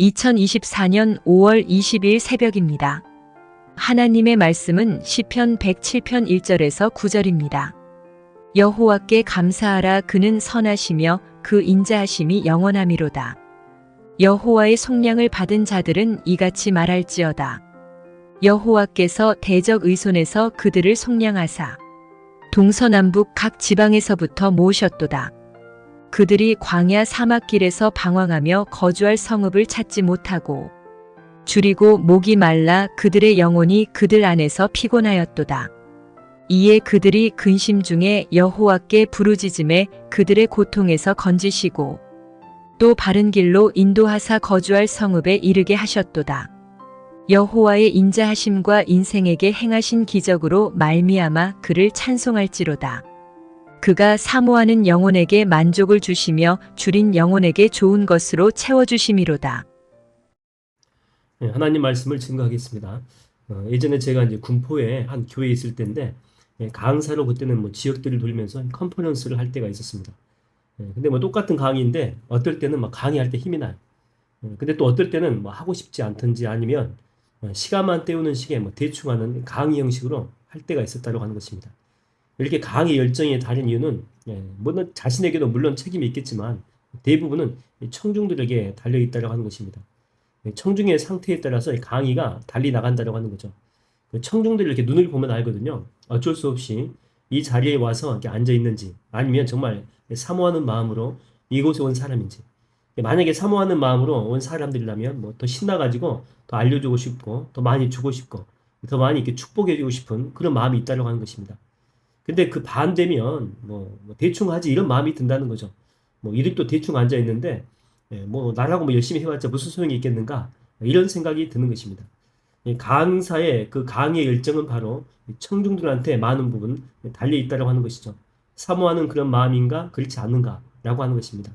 2024년 5월 20일 새벽입니다. 하나님의 말씀은 시편 107편 1절에서 9절입니다. 여호와께 감사하라. 그는 선하시며 그 인자하심이 영원하미로다. 여호와의 속량을 받은 자들은 이같이 말할지어다. 여호와께서 대적 의손에서 그들을 속량하사 동서남북 각 지방에서부터 모으셨도다. 그들이 광야 사막길에서 방황하며 거주할 성읍을 찾지 못하고 줄이고 목이 말라 그들의 영혼이 그들 안에서 피곤하였도다. 이에 그들이 근심 중에 여호와께 부르짖음에 그들의 고통에서 건지시고 또 바른 길로 인도하사 거주할 성읍에 이르게 하셨도다. 여호와의 인자하심과 인생에게 행하신 기적으로 말미암아 그를 찬송할지로다. 그가 사모하는 영혼에게 만족을 주시며 줄인 영혼에게 좋은 것으로 채워주심이로다. 네, 하나님 말씀을 증거하겠습니다. 예전에 제가 이제 군포에 한 교회에 있을 때인데, 강사로 그때는 뭐 지역들을 돌면서 컨퍼런스를 할 때가 있었습니다. 근데 뭐 똑같은 강의인데, 어떨 때는 막 강의할 때 힘이 나요. 근데 또 어떨 때는 뭐 하고 싶지 않든지 아니면 시간만 때우는 식의 뭐 대충 하는 강의 형식으로 할 때가 있었다고 하는 것입니다. 이렇게 강의 열정이 다른 이유는 물론 자신에게도 물론 책임이 있겠지만 대부분은 청중들에게 달려있다고 하는 것입니다. 청중의 상태에 따라서 강의가 달리 나간다고 하는 거죠. 청중들 이렇게 눈을 보면 알거든요. 어쩔 수 없이 이 자리에 와서 이렇게 앉아 있는지 아니면 정말 사모하는 마음으로 이곳에 온 사람인지. 만약에 사모하는 마음으로 온 사람들이라면 뭐 더 신나가지고 더 알려주고 싶고 더 많이 주고 싶고 더 많이 이렇게 축복해주고 싶은 그런 마음이 있다고 하는 것입니다. 근데 그 반대면 뭐 대충 하지 이런 마음이 든다는 거죠. 뭐 이들도 대충 앉아 있는데 뭐 나라고 뭐 열심히 해봤자 무슨 소용이 있겠는가 이런 생각이 드는 것입니다. 강사의 그 강의 열정은 바로 청중들한테 많은 부분 달려 있다고 하는 것이죠. 사모하는 그런 마음인가 그렇지 않는가라고 하는 것입니다.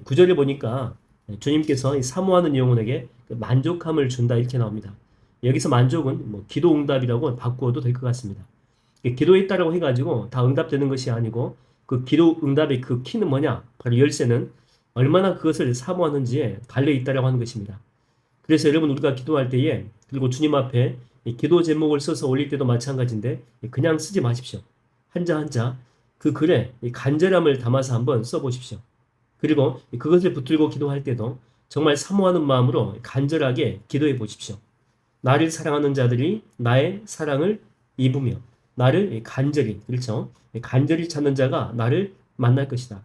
구절에 보니까 주님께서 사모하는 영혼에게 만족함을 준다 이렇게 나옵니다. 여기서 만족은 뭐 기도 응답이라고 바꾸어도 될 것 같습니다. 기도했다라고 해가지고 다 응답되는 것이 아니고 그 기도 응답의 그 키는 뭐냐? 바로 열쇠는 얼마나 그것을 사모하는지에 달려 있다라고 하는 것입니다. 그래서 여러분 우리가 기도할 때에 그리고 주님 앞에 기도 제목을 써서 올릴 때도 마찬가지인데 그냥 쓰지 마십시오. 한자 한자 그 글에 간절함을 담아서 한번 써보십시오. 그리고 그것을 붙들고 기도할 때도 정말 사모하는 마음으로 간절하게 기도해 보십시오. 나를 사랑하는 자들이 나의 사랑을 입으며 나를 간절히, 그렇죠? 간절히 찾는 자가 나를 만날 것이다.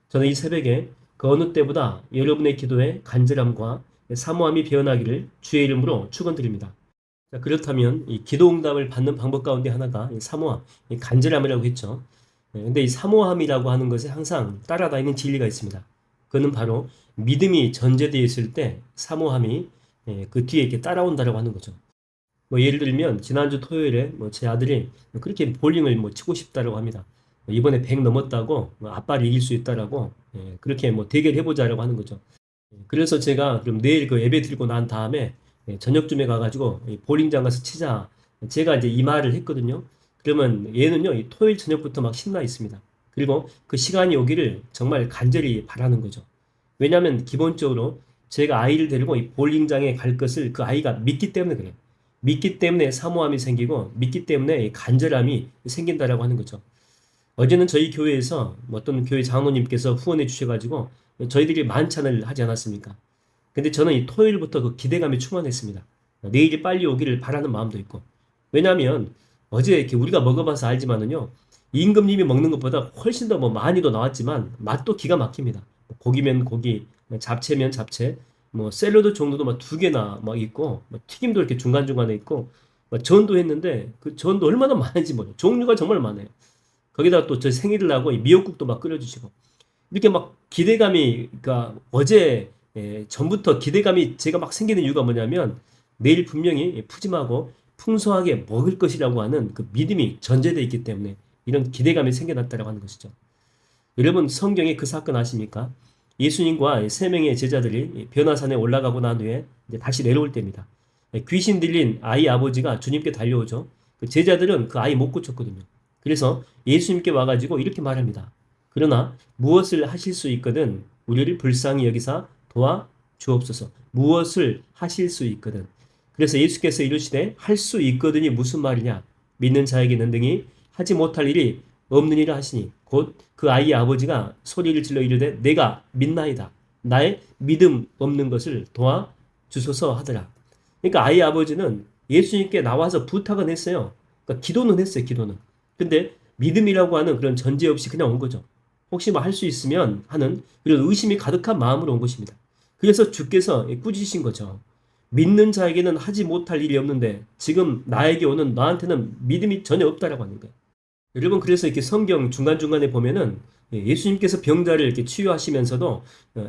저는 이 새벽에 그 어느 때보다 여러분의 기도에 간절함과 사모함이 배어나기를 주의 이름으로 축원드립니다. 자, 그렇다면 이 기도 응답을 받는 방법 가운데 하나가 이 사모함, 이 간절함이라고 했죠. 근데 이 사모함이라고 하는 것에 항상 따라다니는 진리가 있습니다. 그는 바로 믿음이 전제되어 있을 때 사모함이 그 뒤에 이렇게 따라온다라고 하는 거죠. 뭐 예를 들면 지난주 토요일에 뭐 제 아들이 그렇게 볼링을 뭐 치고 싶다라고 합니다. 이번에 100 넘었다고 아빠를 이길 수 있다라고 그렇게 뭐 대결해보자라고 하는 거죠. 그래서 제가 그럼 내일 그 예배 드리고 난 다음에 저녁쯤에 가가지고 볼링장 가서 치자. 제가 이제 이 말을 했거든요. 그러면 얘는요 이 토요일 저녁부터 막 신나 있습니다. 그리고 그 시간이 오기를 정말 간절히 바라는 거죠. 왜냐하면 기본적으로 제가 아이를 데리고 이 볼링장에 갈 것을 그 아이가 믿기 때문에 그래요. 믿기 때문에 사모함이 생기고 믿기 때문에 간절함이 생긴다라고 하는 거죠. 어제는 저희 교회에서 어떤 교회 장로님께서 후원해 주셔가지고 저희들이 만찬을 하지 않았습니까? 근데 저는 이 토요일부터 그 기대감이 충만했습니다. 내일이 빨리 오기를 바라는 마음도 있고. 왜냐하면 어제 이렇게 우리가 먹어봐서 알지만은요, 임금님이 먹는 것보다 훨씬 더 뭐 많이 더 나왔지만 맛도 기가 막힙니다. 고기면 고기, 잡채면 잡채, 뭐 샐러드 종류도 막 2개나 막 있고, 뭐 튀김도 이렇게 중간중간에 있고, 막 전도 했는데 그 전도 얼마나 많은지 몰라요. 종류가 정말 많아요. 거기다가 또 저 생일을 나고 미역국도 막 끓여주시고 이렇게 막 기대감이 그러니까 어제 전부터 기대감이 제가 막 생기는 이유가 뭐냐면 내일 분명히 푸짐하고 풍성하게 먹을 것이라고 하는 그 믿음이 전제되어 있기 때문에 이런 기대감이 생겨났다고 하는 것이죠. 여러분 성경에 그 사건 아십니까? 예수님과 3명의 제자들이 변화산에 올라가고 난 후에 이제 다시 내려올 때입니다. 귀신 들린 아이 아버지가 주님께 달려오죠. 그 제자들은 그 아이 못 고쳤거든요. 그래서 예수님께 와가지고 이렇게 말합니다. 그러나 무엇을 하실 수 있거든 우리를 불쌍히 여기사 도와 주옵소서. 무엇을 하실 수 있거든. 그래서 예수께서 이르시되 할 수 있거든이 무슨 말이냐? 믿는 자에게는 능히 하지 못할 일이 없느니라 하시니 곧 그 아이의 아버지가 소리를 질러 이르되 내가 믿나이다. 나의 믿음 없는 것을 도와주소서 하더라. 그러니까 아이의 아버지는 예수님께 나와서 부탁은 했어요. 그러니까 기도는 했어요. 기도는. 근데 믿음이라고 하는 그런 전제 없이 그냥 온 거죠. 혹시 뭐 할 수 있으면 하는 그런 의심이 가득한 마음으로 온 것입니다. 그래서 주께서 꾸짖으신 거죠. 믿는 자에게는 하지 못할 일이 없는데 지금 나에게 오는 너한테는 믿음이 전혀 없다라고 하는 거예요. 여러분 그래서 이렇게 성경 중간중간에 보면은 예수님께서 병자를 이렇게 치유하시면서도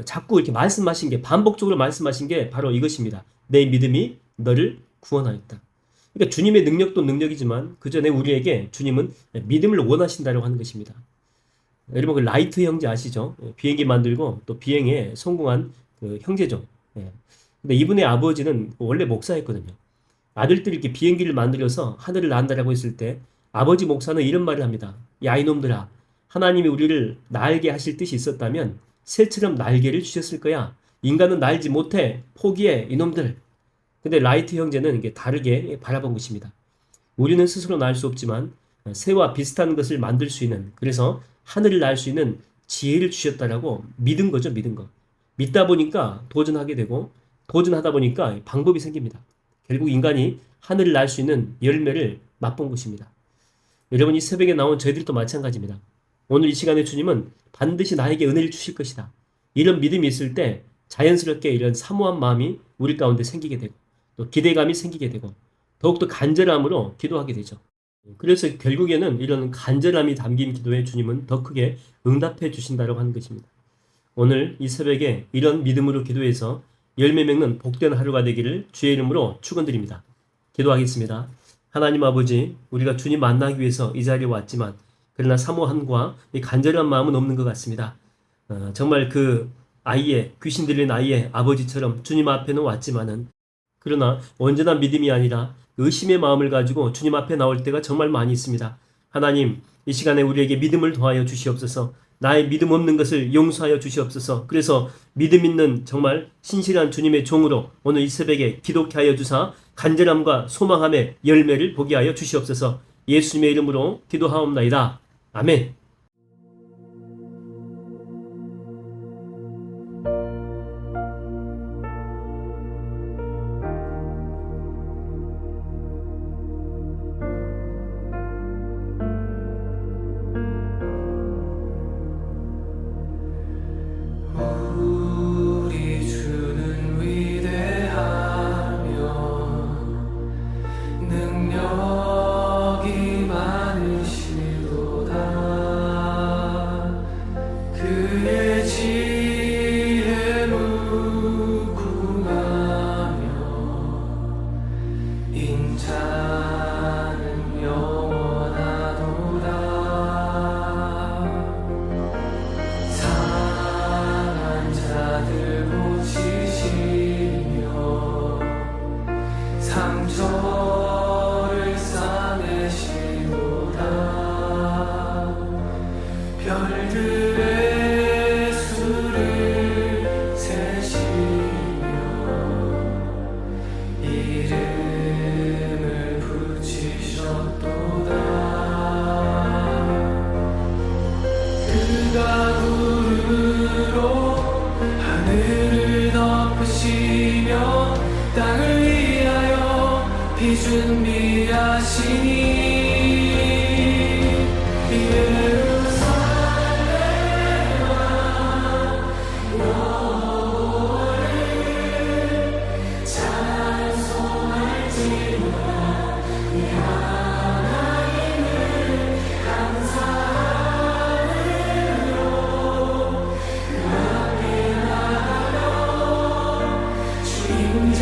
자꾸 이렇게 말씀하신 게 반복적으로 말씀하신 게 바로 이것입니다. 내 믿음이 너를 구원하였다. 그러니까 주님의 능력도 능력이지만 그 전에 우리에게 주님은 믿음을 원하신다고 하는 것입니다. 여러분 그 라이트 형제 아시죠? 비행기 만들고 또 비행에 성공한 그 형제죠. 근데 이분의 아버지는 원래 목사였거든요. 아들들이 이렇게 비행기를 만들어서 하늘을 난다라고 했을 때 아버지 목사는 이런 말을 합니다. 야 이놈들아, 하나님이 우리를 날게 하실 뜻이 있었다면 새처럼 날개를 주셨을 거야. 인간은 날지 못해. 포기해 이놈들. 근데 라이트 형제는 이게 다르게 바라본 것입니다. 우리는 스스로 날 수 없지만 새와 비슷한 것을 만들 수 있는, 그래서 하늘을 날 수 있는 지혜를 주셨다라고 믿은 거죠. 믿은 거. 믿다 보니까 도전하게 되고 도전하다 보니까 방법이 생깁니다. 결국 인간이 하늘을 날 수 있는 열매를 맛본 것입니다. 여러분 이 새벽에 나온 저희들도 마찬가지입니다. 오늘 이 시간에 주님은 반드시 나에게 은혜를 주실 것이다. 이런 믿음이 있을 때 자연스럽게 이런 사모한 마음이 우리 가운데 생기게 되고 또 기대감이 생기게 되고 더욱더 간절함으로 기도하게 되죠. 그래서 결국에는 이런 간절함이 담긴 기도에 주님은 더 크게 응답해 주신다고 하는 것입니다. 오늘 이 새벽에 이런 믿음으로 기도해서 열매 맺는 복된 하루가 되기를 주의 이름으로 축원드립니다. 기도하겠습니다. 하나님 아버지, 우리가 주님 만나기 위해서 이 자리에 왔지만 그러나 사모함과 이 간절한 마음은 없는 것 같습니다. 정말 그 아이의 귀신 들린 아이의 아버지처럼 주님 앞에는 왔지만은 그러나 언제나 믿음이 아니라 의심의 마음을 가지고 주님 앞에 나올 때가 정말 많이 있습니다. 하나님, 이 시간에 우리에게 믿음을 더하여 주시옵소서. 나의 믿음 없는 것을 용서하여 주시옵소서. 그래서 믿음 있는 정말 신실한 주님의 종으로 오늘 이 새벽에 기독케 하여 주사 간절함과 소망함의 열매를 보게 하여 주시옵소서. 예수님의 이름으로 기도하옵나이다. 아멘. 우리 주는 위대하며 능력이 많으시도다. 그의 지혜 무궁하며 인자는 영원하도다. 상한 자들 고치시며 상처를 싸매시도다. 별들의 수를 세시며 이름을 붙이셨도다. 그가 구름으로 하늘을 덮으시며 땅을 위하여 비 준비하시니 예루살렘아 여호와를 찬송할지니라. 이 하나님을 감사함으로 그 앞에 나가며 주 임재